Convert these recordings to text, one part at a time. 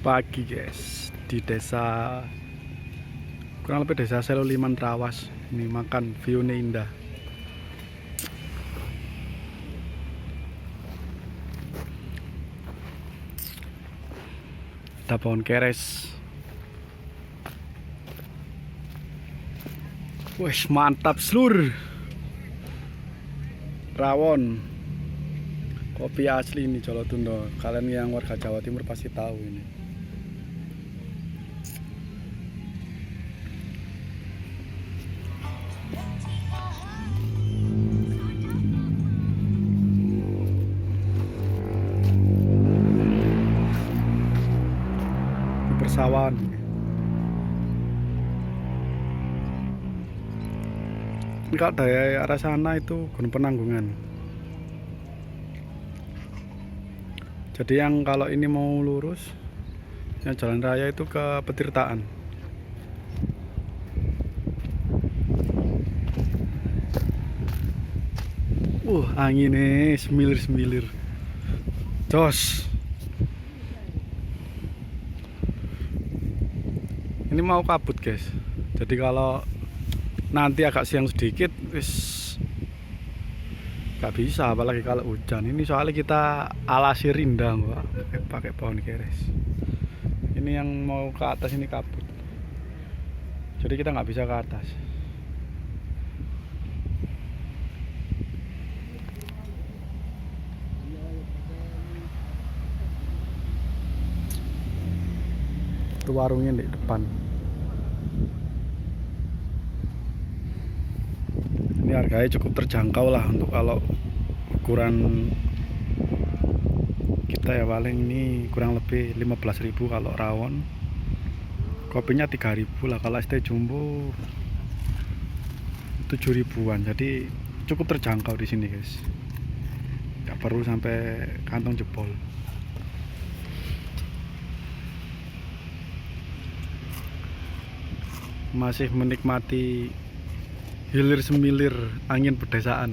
Pagi guys di desa, kurang lebih desa Seluliman Trawas. Ini makan, view-nya indah. Ada pohon keres. Wih, mantap seluruh. Rawon, kopi asli ini Jolotundo. Kalian yang warga Jawa Timur pasti tahu ini. Di persawahan. Kalau dari arah sana itu Gunung Penanggungan. Jadi yang kalau ini mau lurus, yang jalan raya itu ke Petirtaan. Angin nih, semilir-semilir. Jos. Ini mau kabut guys. Jadi kalau nanti agak siang sedikit, nggak bisa, apalagi kalau hujan. Ini soalnya kita alasi rindang, pakai pohon keres. Ini yang mau ke atas ini kabut, jadi kita nggak bisa ke atas. Itu warungnya di depan. Ini harganya cukup terjangkau lah untuk kalau ukuran kita ya, paling ini kurang lebih 15.000 kalau rawon. Kopinya 3.000 lah, kalau es teh jumbo 7.000-an. Jadi cukup terjangkau di sini guys. Nggak perlu sampai kantong jebol. Masih menikmati hilir semilir angin pedesaan.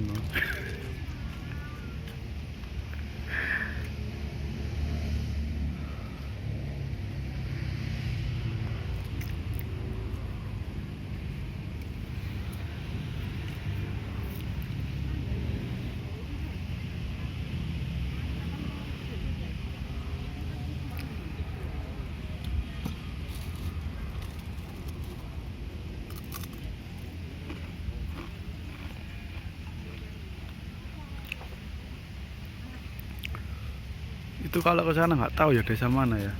Itu kalau ke sana nggak tahu ya desa mana ya,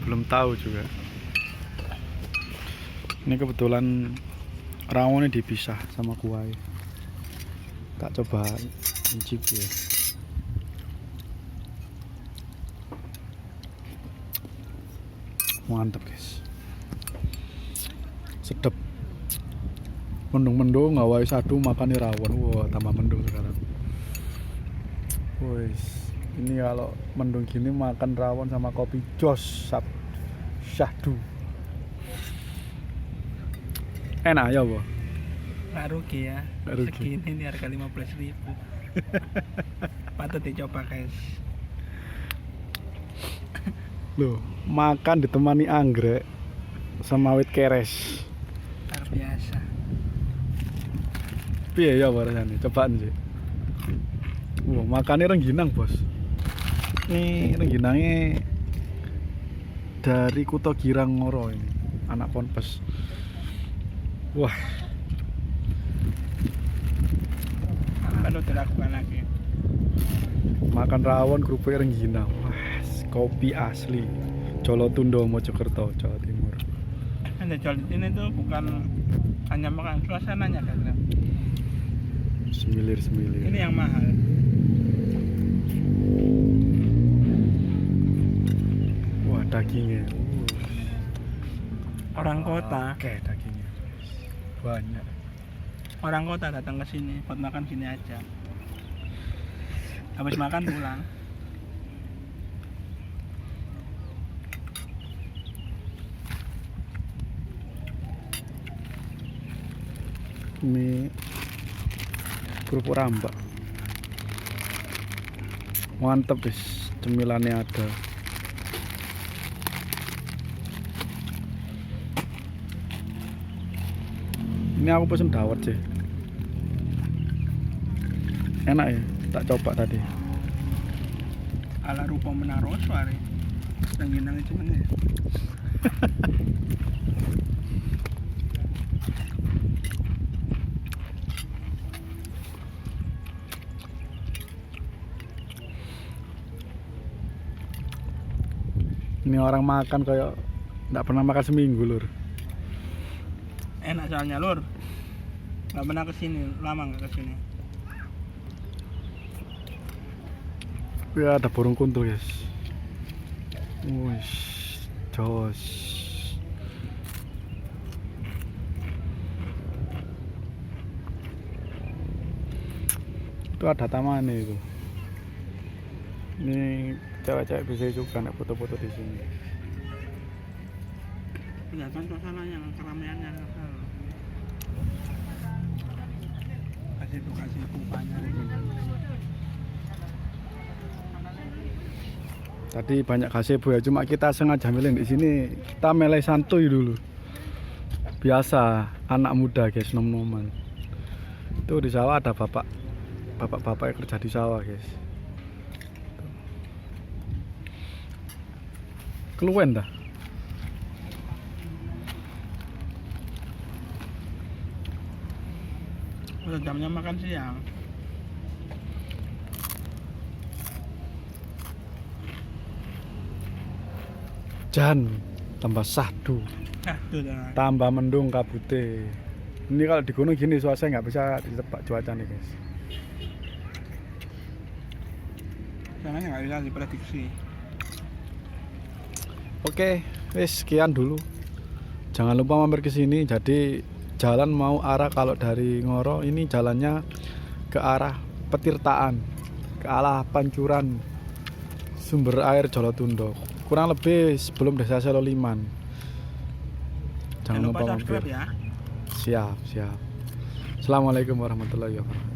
belum tahu juga. Ini kebetulan rawonnya dipisah sama kuah. Tak coba icip ya. Mantap guys, sedep. Mendung-mendung ngawai sadu makan rawon. Wah, tambah mendung sekarang. Wes, ini kalau mendung gini makan rawon sama kopi jos syahdu. Enak ya, Bu? Nggak rugi ya. Nggak rugi. Segini ini harga 15.000. Patut dicoba guys. Loh, makan ditemani anggrek sama wit keres. Luar biasa. Piye ya rasane? Cobaan sih. Wah, makannya rengginang bos. Ini rengginangnya dari Kuto Girang Ngoro ini, anak Ponpes. Wah, Perlu dilakukan lagi. makan rawon kerupuk rengginang. Wah, kopi asli Jolotundo, Mojokerto, Jawa Timur. Anda jual di sini tuh bukan hanya makan, suasananya kan. Semilir-semilir. Ini yang mahal. Wah, dagingnya. Orang kota, Oke, dagingnya banyak. orang kota datang ke sini buat makan sini aja. Habis makan pulang. Ini kerupuk rambak. Mantep guys, cemilannya ada. Ini aku pesen dawet sih. Enak ya, tak coba tadi. Ala rupa menaruh suara. Nang jenenge. Ini orang makan kayak nggak pernah makan seminggu lur. Enak soalnya lur. Nggak pernah kesini, lama nggak kesini. Ya ada burung kuntul guys. Wih, jos. Itu ada taman itu. Ini cewek-cewek bisa juga nek foto-foto di sini. Kelihatan suasananya, keramaiannya. Kasih bukanya. Tadi banyak gazebo ya, cuma kita sengaja milih di sini. Kita melek santuy dulu. Biasa anak muda guys, nom-noman. Itu di sawah ada bapak-bapak yang kerja di sawah guys. Keluwen dah. Udah jamnya makan siang. Jan tambah sahdu, Tuh dah. tambah mendung kabute. Ini kalau di gunung gini suasana nggak bisa ditebak cuaca nih guys. Soalnya nggak bisa diprediksi. Oke, wis sekian dulu. Jangan lupa mampir ke sini. Jadi jalan mau arah kalau dari Ngoro ini jalannya ke arah Petirtaan, ke arah Pancuran sumber air Jolotundo. Kurang lebih sebelum desa Seloliman. Jangan lupa mampir. subscribe ya. Siap. Assalamualaikum warahmatullahi wabarakatuh.